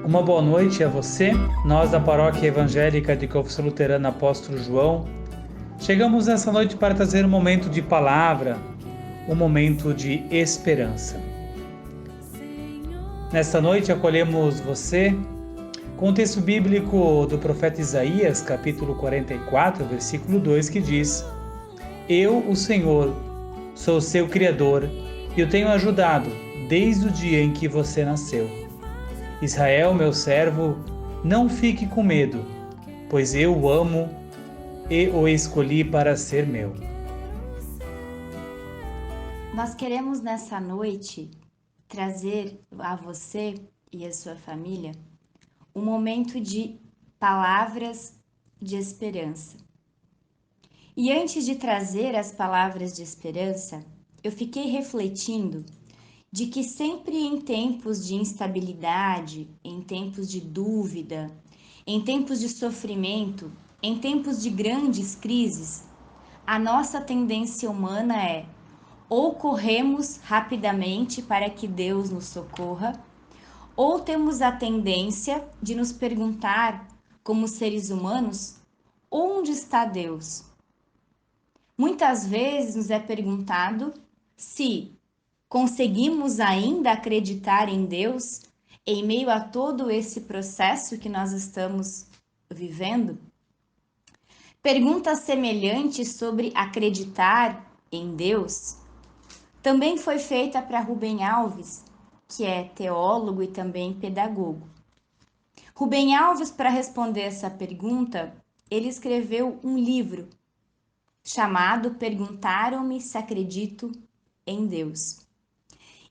Uma boa noite a você. Nós da Paróquia Evangélica de Confissão Luterana Apóstolo João chegamos nessa noite para trazer um momento de palavra, um momento de esperança. Nesta noite acolhemos você com o texto bíblico do profeta Isaías, capítulo 44, versículo 2, que diz: Eu, o Senhor, sou seu Criador e o tenho ajudado desde o dia em que você nasceu. Israel, meu servo, não fique com medo, pois eu o amo e o escolhi para ser meu. Nós queremos nessa noite trazer a você e a sua família um momento de palavras de esperança. E antes de trazer as palavras de esperança, eu fiquei refletindo de que sempre em tempos de instabilidade, em tempos de dúvida, em tempos de sofrimento, em tempos de grandes crises, a nossa tendência humana é ou corremos rapidamente para que Deus nos socorra, ou temos a tendência de nos perguntar, como seres humanos, onde está Deus? Muitas vezes nos é perguntado se conseguimos ainda acreditar em Deus em meio a todo esse processo que nós estamos vivendo? Pergunta semelhante sobre acreditar em Deus também foi feita para Rubem Alves, que é teólogo e também pedagogo. Rubem Alves, para responder essa pergunta, ele escreveu um livro chamado Perguntaram-me se acredito em Deus.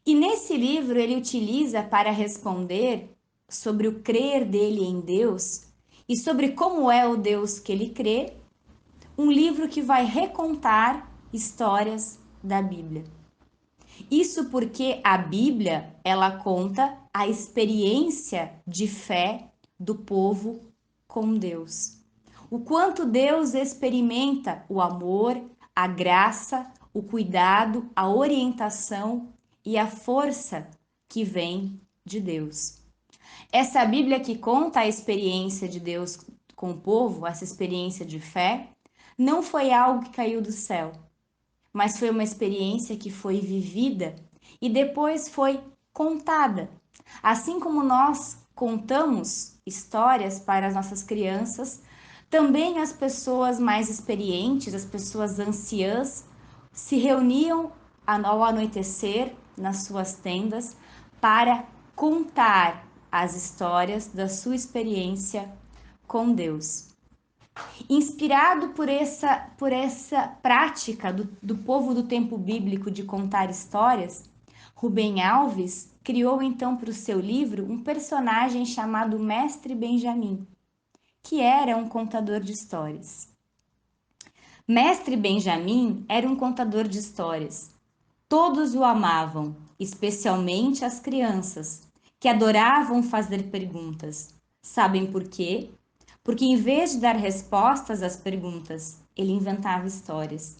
E nesse livro ele utiliza para responder sobre o crer dele em Deus e sobre como é o Deus que ele crê, um livro que vai recontar histórias da Bíblia. Isso porque a Bíblia, ela conta a experiência de fé do povo com Deus. O quanto Deus experimenta o amor, a graça, o cuidado, a orientação e a força que vem de Deus. Essa Bíblia que conta a experiência de Deus com o povo, essa experiência de fé, não foi algo que caiu do céu, mas foi uma experiência que foi vivida e depois foi contada. Assim como nós contamos histórias para as nossas crianças, também as pessoas mais experientes, as pessoas anciãs, se reuniam ao anoitecer nas suas tendas para contar as histórias da sua experiência com Deus. Inspirado por essa prática do povo do tempo bíblico de contar histórias, Rubem Alves criou então para o seu livro um personagem chamado Mestre Benjamim, que era um contador de histórias. Mestre Benjamim era um contador de histórias. Todos o amavam, especialmente as crianças, que adoravam fazer perguntas. Sabem por quê? Porque em vez de dar respostas às perguntas, ele inventava histórias.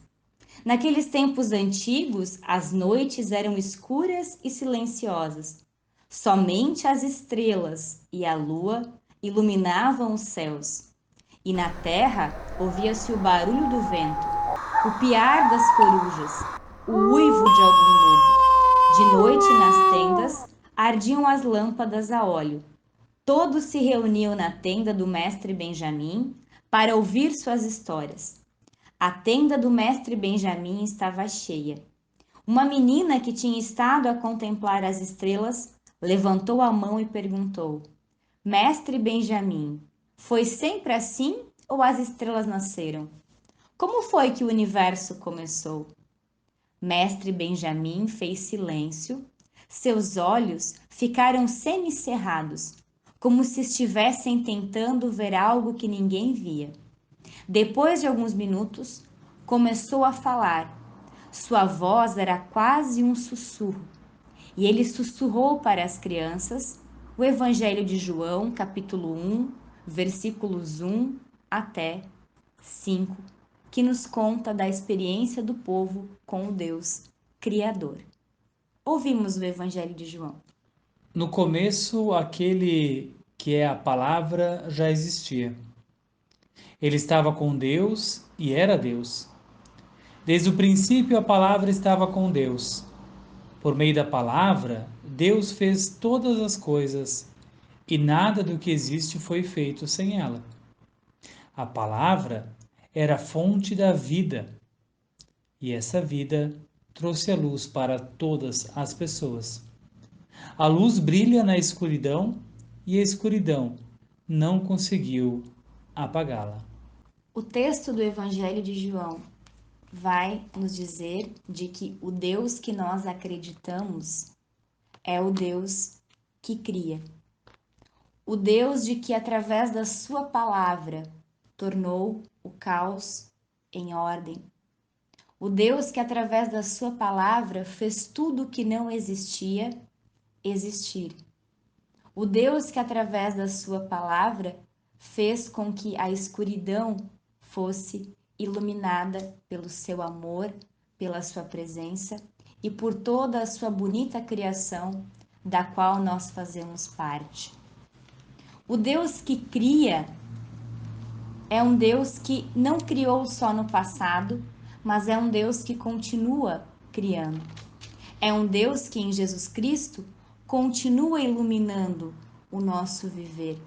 Naqueles tempos antigos, as noites eram escuras e silenciosas. Somente as estrelas e a lua iluminavam os céus. E na terra ouvia-se o barulho do vento, o piar das corujas, o uivo de algum lobo. De noite, nas tendas, ardiam as lâmpadas a óleo. Todos se reuniam na tenda do mestre Benjamim para ouvir suas histórias. A tenda do mestre Benjamim estava cheia. Uma menina que tinha estado a contemplar as estrelas levantou a mão e perguntou: Mestre Benjamim, foi sempre assim ou as estrelas nasceram? Como foi que o universo começou? Mestre Benjamim fez silêncio. Seus olhos ficaram semicerrados, como se estivessem tentando ver algo que ninguém via. Depois de alguns minutos, começou a falar. Sua voz era quase um sussurro, e ele sussurrou para as crianças o Evangelho de João, capítulo 1, versículos 1 até 5, que nos conta da experiência do povo com o Deus Criador. Ouvimos o Evangelho de João. No começo, aquele que é a palavra, já existia. Ele estava com Deus e era Deus. Desde o princípio, a palavra estava com Deus. Por meio da palavra, Deus fez todas as coisas, e nada do que existe foi feito sem ela. A palavra era a fonte da vida, e essa vida trouxe a luz para todas as pessoas. A luz brilha na escuridão, e a escuridão não conseguiu apagá-la. O texto do Evangelho de João vai nos dizer de que o Deus que nós acreditamos é o Deus que cria. O Deus de que, através da sua palavra, tornou o caos em ordem. O Deus que, através da sua palavra, fez tudo o que não existia existir. O Deus que, através da sua palavra, fez com que a escuridão fosse iluminada pelo seu amor, pela sua presença e por toda a sua bonita criação, da qual nós fazemos parte. O Deus que cria é um Deus que não criou só no passado, mas é um Deus que continua criando. É um Deus que em Jesus Cristo continua iluminando o nosso viver.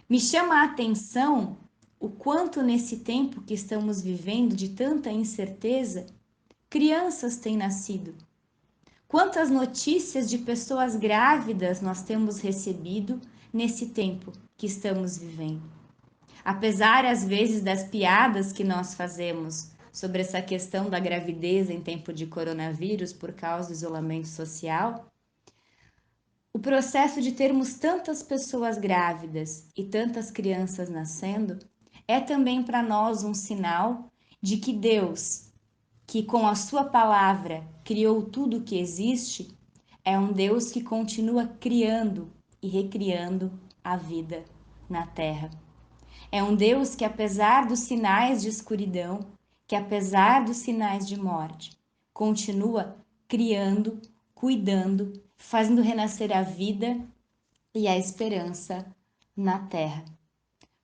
Me chama a atenção o quanto nesse tempo que estamos vivendo de tanta incerteza, crianças têm nascido. Quantas notícias de pessoas grávidas nós temos recebido nesse tempo que estamos vivendo. Apesar, às vezes, das piadas que nós fazemos sobre essa questão da gravidez em tempo de coronavírus por causa do isolamento social, o processo de termos tantas pessoas grávidas e tantas crianças nascendo é também para nós um sinal de que Deus, que com a sua palavra criou tudo o que existe, é um Deus que continua criando e recriando a vida na Terra. É um Deus que, apesar dos sinais de escuridão, que apesar dos sinais de morte, continua criando, cuidando, fazendo renascer a vida e a esperança na Terra.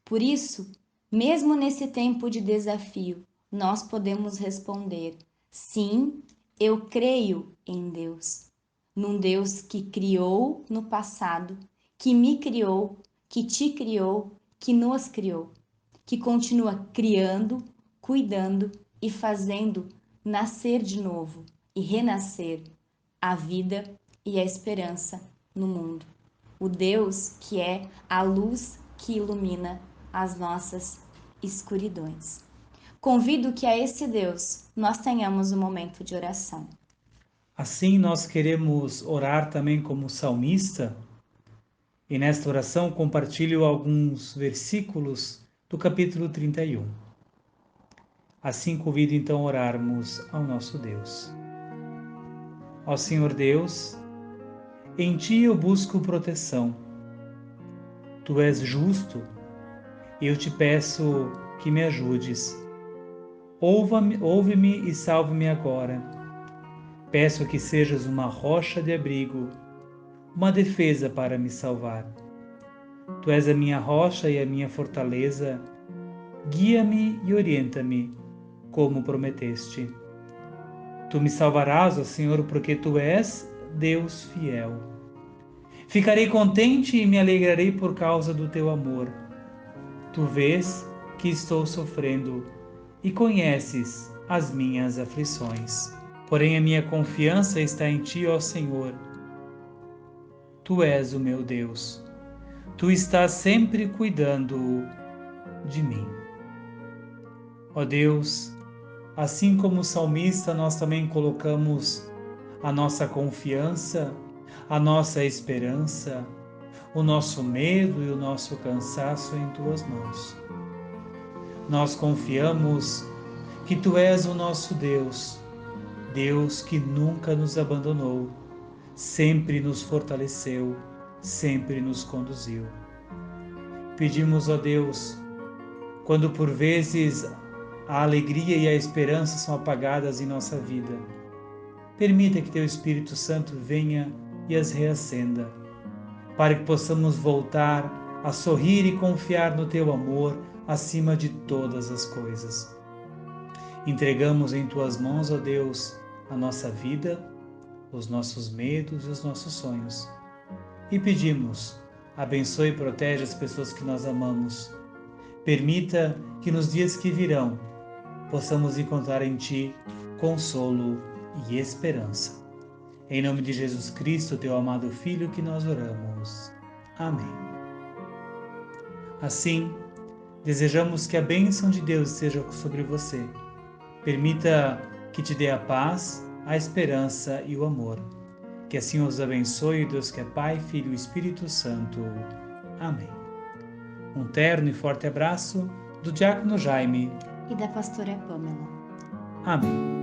Por isso, mesmo nesse tempo de desafio, nós podemos responder: sim, eu creio em Deus, num Deus que criou no passado, que me criou, que te criou, que nos criou, que continua criando, cuidando e fazendo nascer de novo e renascer a vida e a esperança no mundo. O Deus que é a luz que ilumina as nossas escuridões. Convido que a esse Deus nós tenhamos um momento de oração. Assim, nós queremos orar também como salmista, e nesta oração compartilho alguns versículos do capítulo 31. Assim, convido então a orarmos ao nosso Deus. Ó Senhor Deus, em Ti eu busco proteção. Tu és justo, e eu te peço que me ajudes. Ouve-me e salve-me agora. Peço que sejas uma rocha de abrigo, uma defesa para me salvar. Tu és a minha rocha e a minha fortaleza. Guia-me e orienta-me, como prometeste. Tu me salvarás, ó Senhor, porque Tu és Deus fiel. Ficarei contente e me alegrarei por causa do Teu amor. Tu vês que estou sofrendo e conheces as minhas aflições. Porém, a minha confiança está em Ti, ó Senhor. Tu és o meu Deus. Tu estás sempre cuidando de mim. Ó Deus, assim como o salmista, nós também colocamos a nossa confiança, a nossa esperança, o nosso medo e o nosso cansaço em Tuas mãos. Nós confiamos que Tu és o nosso Deus, Deus que nunca nos abandonou, sempre nos fortaleceu, sempre nos conduziu. Pedimos, ó Deus, quando por vezes a alegria e a esperança são apagadas em nossa vida, permita que Teu Espírito Santo venha e as reacenda, para que possamos voltar a sorrir e confiar no Teu amor acima de todas as coisas. Entregamos em Tuas mãos, ó Deus, a nossa vida, os nossos medos e os nossos sonhos. E pedimos, abençoe e protege as pessoas que nós amamos. Permita que nos dias que virão, possamos encontrar em Ti consolo e esperança. Em nome de Jesus Cristo, Teu amado Filho, que nós oramos. Amém. Assim, desejamos que a bênção de Deus seja sobre você. Permita que te dê a paz, a esperança e o amor. Que assim os abençoe Deus que é Pai, Filho e Espírito Santo. Amém. Um terno e forte abraço do Diácono Jaime E da pastora Pâmela. Amém.